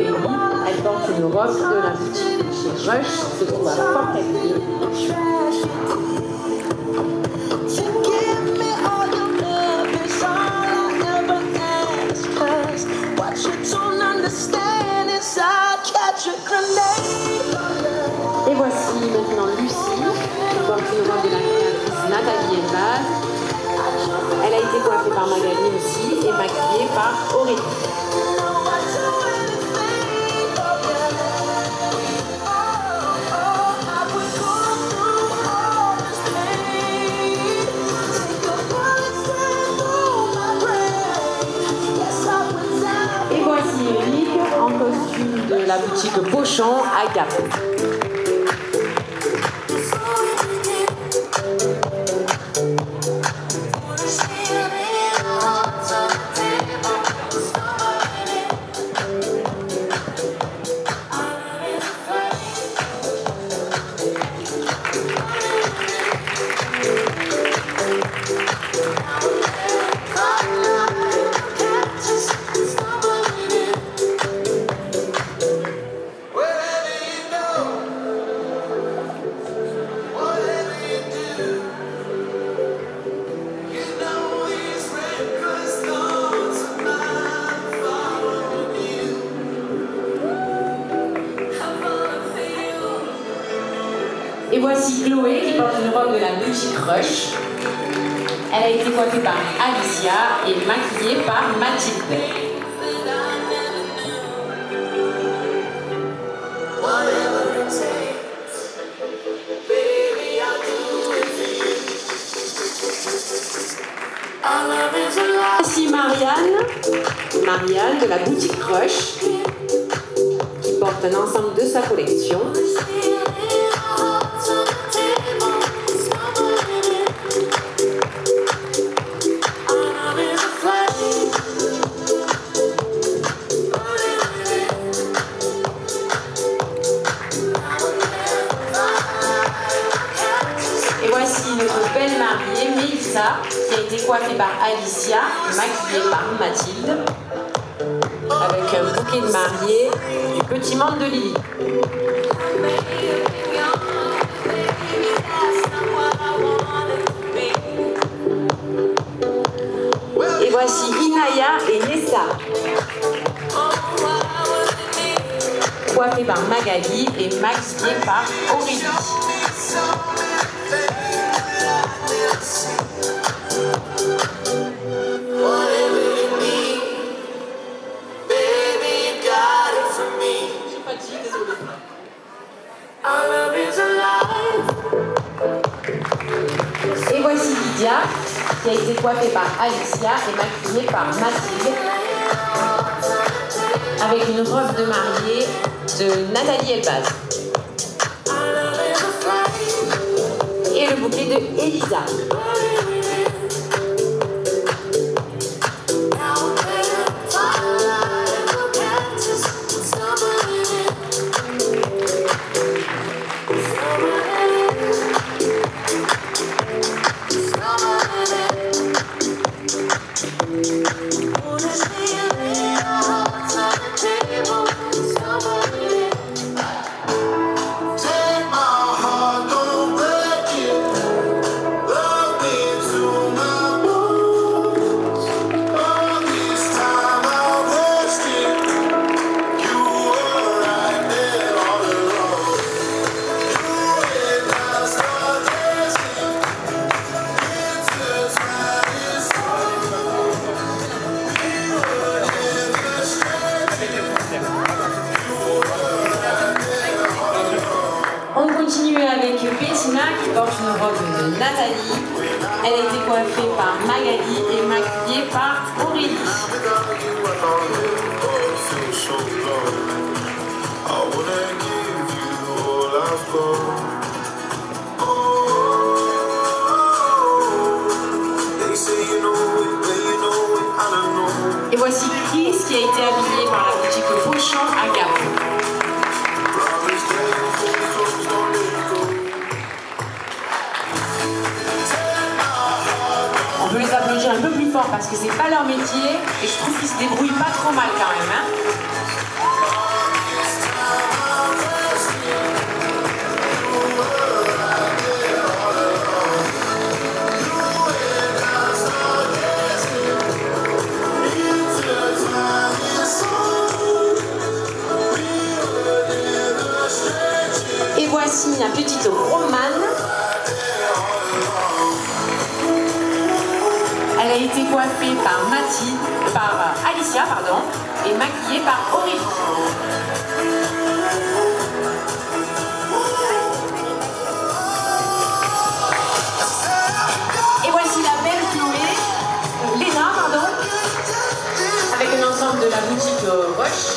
Aurélie. Elle porte une robe de la boutique chez Rush, se trouve à Fort-Caquier. Et voici maintenant Lucie, qui porte une robe de la créatrice Nathalie Elbaz. Elle a été coiffée par Magali aussi et maquillée par Aurélie. Et voici Eric en costume de la boutique Pochon à Gap. Et voici Chloé qui porte une robe de la boutique Rush. Elle a été coiffée par Alicia et maquillée par Mathilde. Voici Marianne de la boutique Rush qui porte un ensemble de sa collection. Et voici notre belle mariée, Mélissa, qui a été coiffée par Alicia, maquillée par Mathilde, avec un bouquet de mariée du petit monde de Lily. Et voici Inaya et Nessa, coiffée par Magali et maquillée par Aurélie. Et voici Lydia, qui a été coiffée par Alicia et maquillée par Mathilde, avec une robe de mariée de Nathalie Elbaz. Et le bouquet de Elisa. On continue avec Bettina qui porte une robe de Nathalie. Elle a été coiffée par Magali et maquillée par Aurélie. Et voici Chris qui a été habillé par la boutique Pochon à Gap. On peut les applaudir un peu plus fort parce que c'est pas leur métier et je trouve qu'ils se débrouillent pas trop mal quand même. Hein. la petite Romane. Elle a été coiffée par Alicia, et maquillée par Aurélie. Et voici la belle Chloé, Léna, avec un ensemble de la boutique Roche.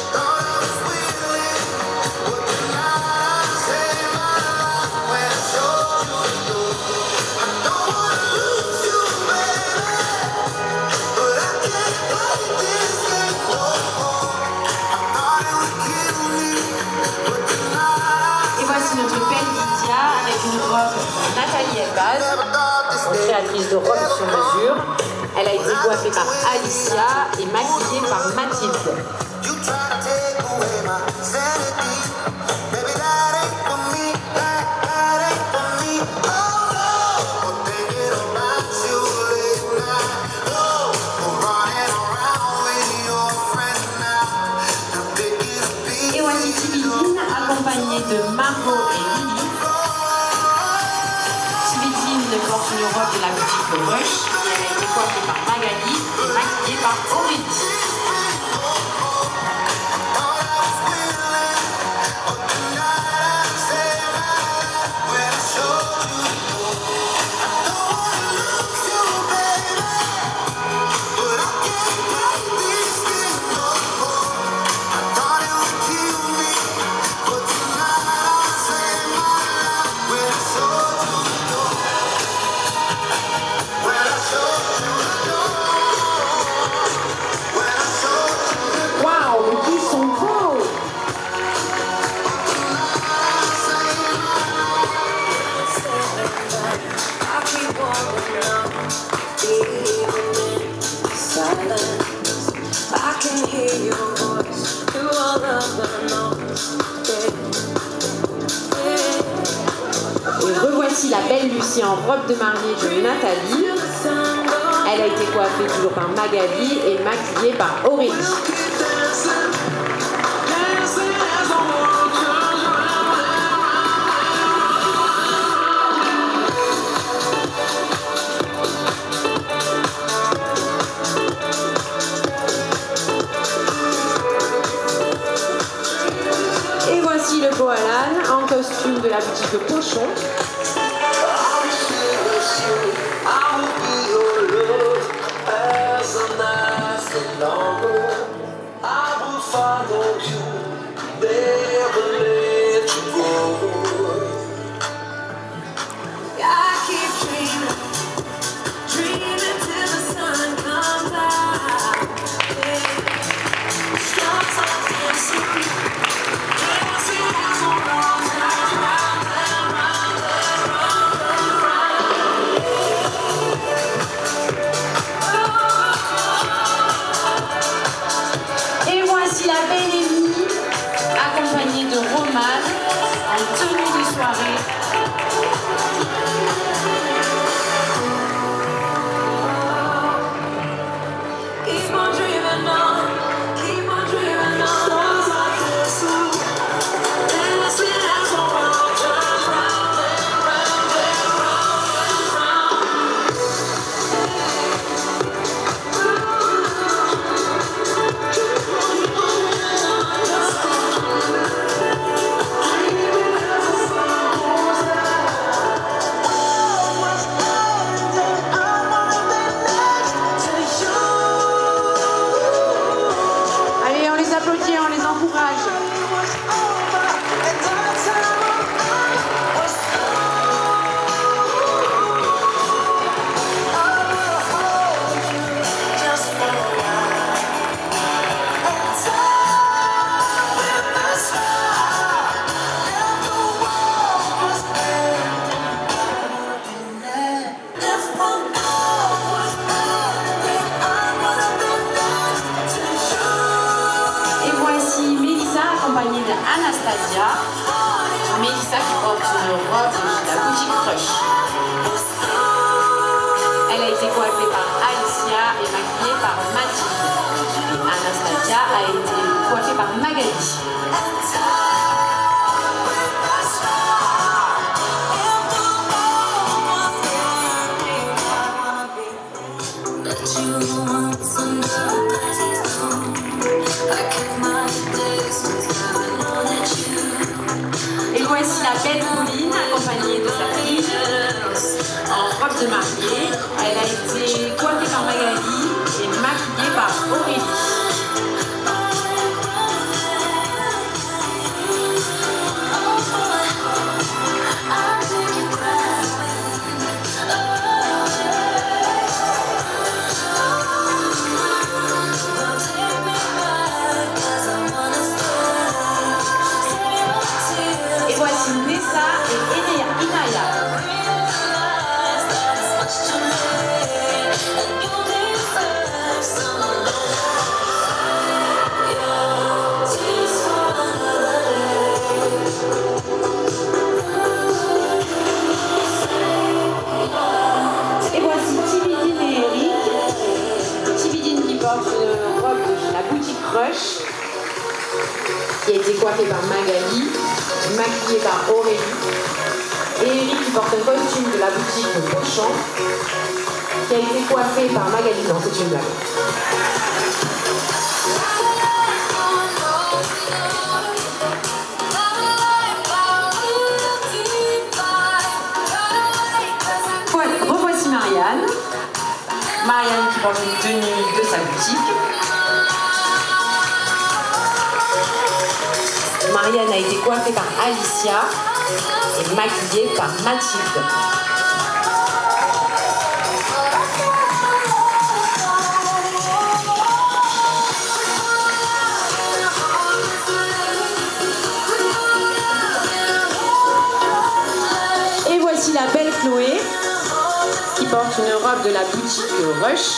Notre belle Lydia avec une robe Nathalie Elbaz, créatrice de robes sur mesure. Elle a été coiffée par Alicia et maquillée par Mathilde. Et voici Sylvie, accompagnée de Margot et Lily. Sylvie porte une robe de la boutique Rush. Elle a été coiffée par Magali et maquillée par Aurélie. Et revoici la belle Lucie en robe de mariée de Nathalie. Elle a été coiffée toujours par Magali et maquillée par Aurélie. Et voici le Koalan en costume de la boutique Pochon. Accompagnée de Romane en tenue de soirée. On les encourage. Accompagnée d'Anastasia, Mélissa qui porte une robe de la boutique Crush. Elle a été coiffée par Alicia et maquillée par Mathilde. Et Anastasia a été coiffée par Magali. qui a été coiffé par Magali, maquillé par Aurélie, et Eric qui porte un costume de la boutique Beauchamp, qui a été coiffé par Magali. Non, c'est une blague. Revoici Marianne. Marianne qui porte une tenue de sa boutique. Marianne a été coiffée par Alicia et maquillée par Mathilde. Et voici la belle Chloé qui porte une robe de la boutique Rush.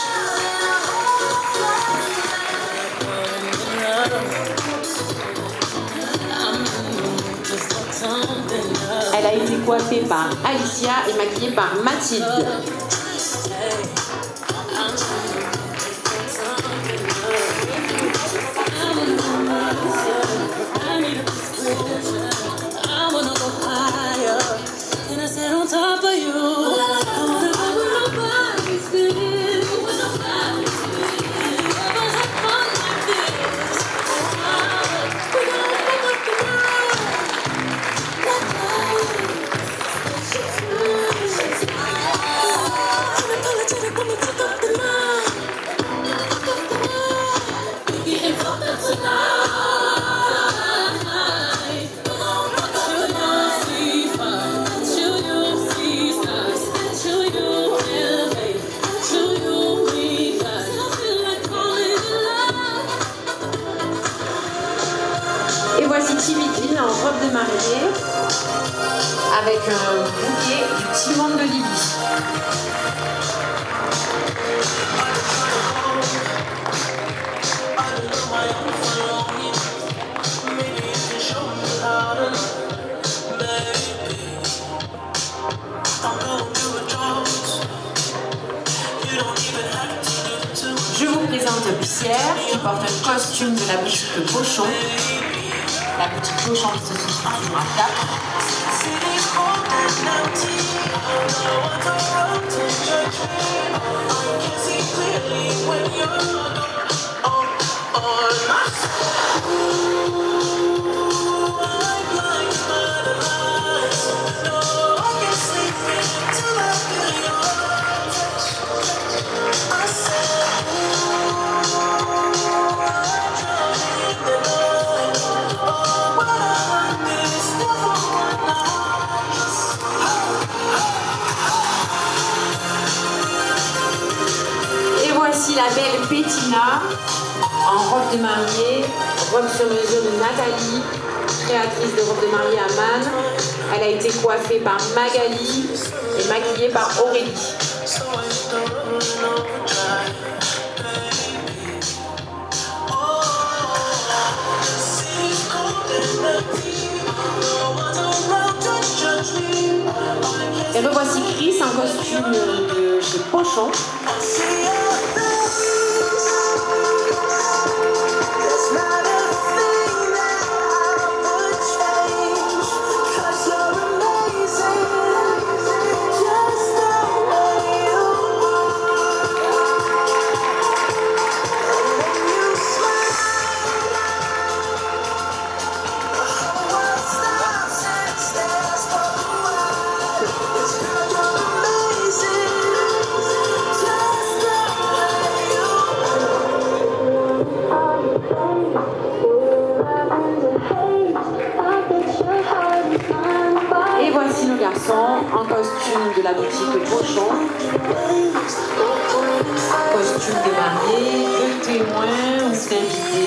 Elle a été coiffée par Alicia et maquillée par Mathilde. Et voici Timidine en robe de mariée avec un bouquet du petit monde de Lily. Je vous présente Pierre qui porte un costume de la boutique Beauchamp. La boutique Beauchamp qui se situe sur un cap. Voici la belle Bettina en robe de mariée, robe sur mesure de Nathalie, créatrice de robe de mariée à Man. Elle a été coiffée par Magali et maquillée par Aurélie. Et revoici Chris en costume de chez Beauchamp. En costume de la boutique Beauchamp, costume de mariée, de témoin ou d'invité.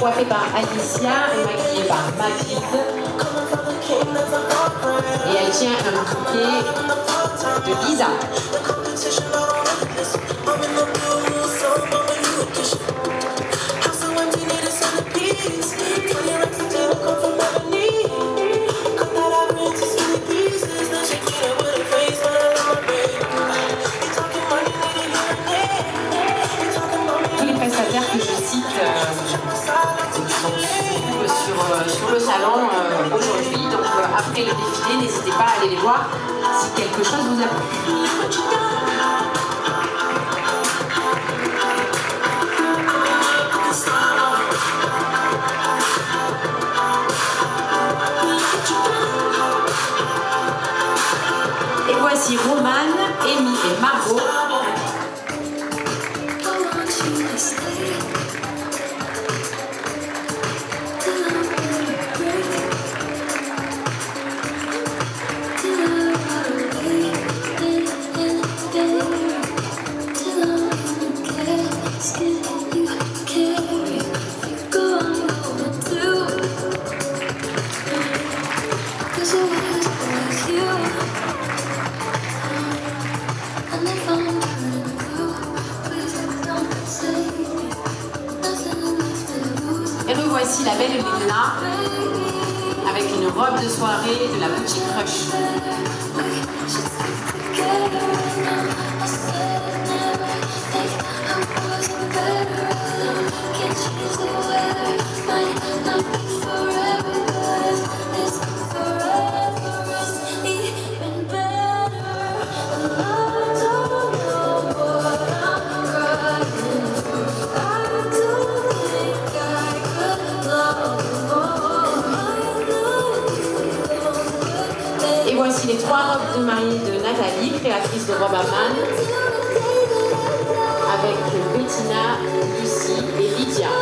coiffée par Alicia et maquillée par Mathilde. Et elle tient un bouquet de Lisa. Tous les prestataires que je cite sur le salon aujourd'hui. Donc après le défilé, n'hésitez pas à aller les voir si quelque chose vous a plu. Et voici Romane, Amy et Margot. Et revoici la belle Luna avec une robe de soirée de la boutique Crush. Et voici les 3 robes de mariée de Nathalie, créatrice de robe à man, avec Bettina, Lucie et Lydia.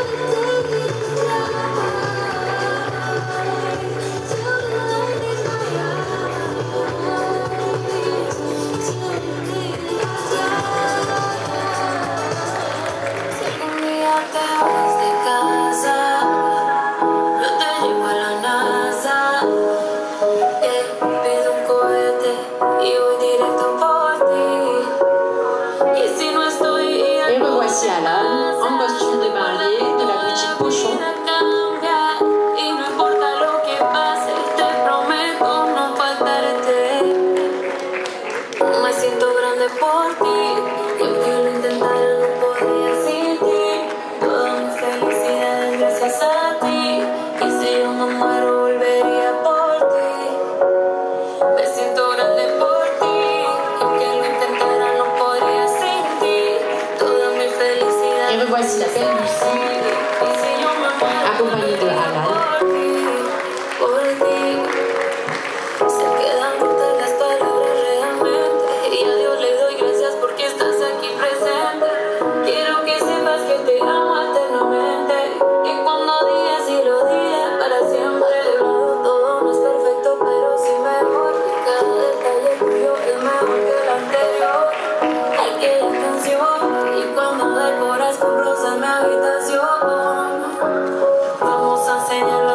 Et revoici Alan en costume de mariée de la boutique Pochon. Et revoici la belle Lucie, accompagnée de Alan.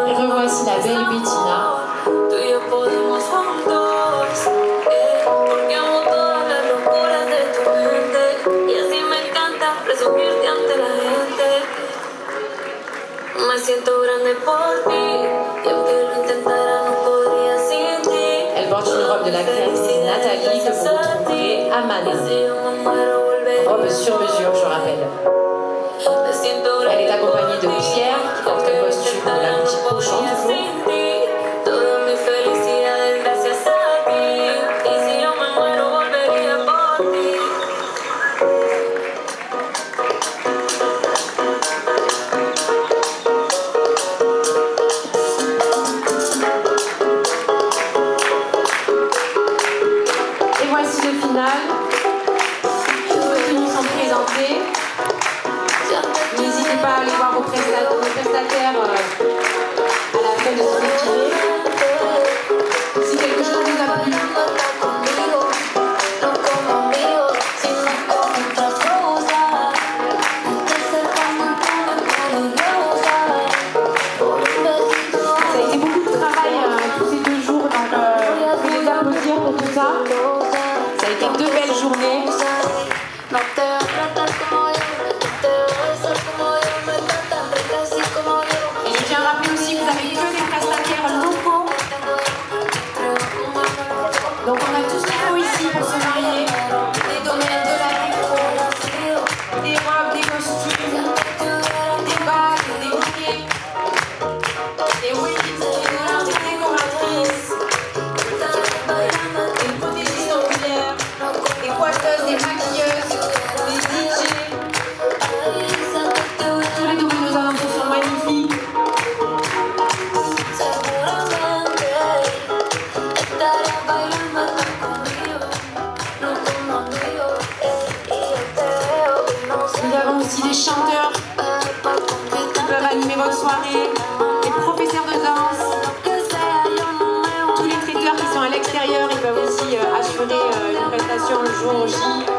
Et revoici la belle Bettina. Elle porte une robe de la créatrice Nathalie que vous retrouverez à Mana. Robe sur mesure, je rappelle. Elle est accompagnée de Pierre qui porte le costume de la boutique Pochon. Et voici le final. Toutes les tenues sont présentées. N'hésitez pas à aller voir vos prestataires à la fin de ce défilé. Si quelque chose vous a plu, soirée, les professeurs de danse, tous les traiteurs qui sont à l'extérieur, ils peuvent aussi assurer une prestation le jour J.